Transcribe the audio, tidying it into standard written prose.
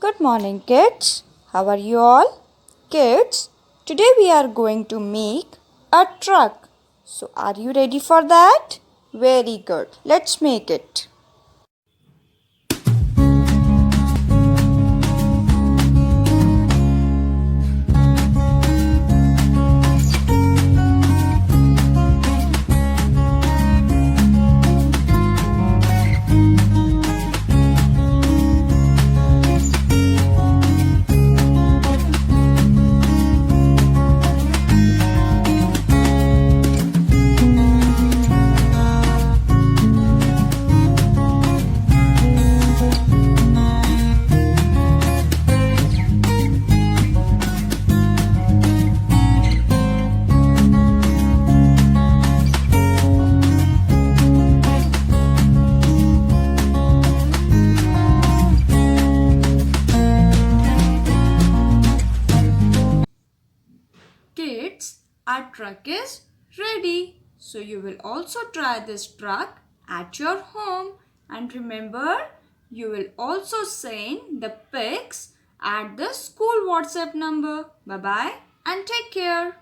Good morning, kids. How are you all? Kids, today we are going to make a truck. So, are you ready for that? Very good. Let's make it. Kids, our truck is ready. So you will also try this truck at your home. And remember, you will also send the pics at the school WhatsApp number. Bye bye and take care.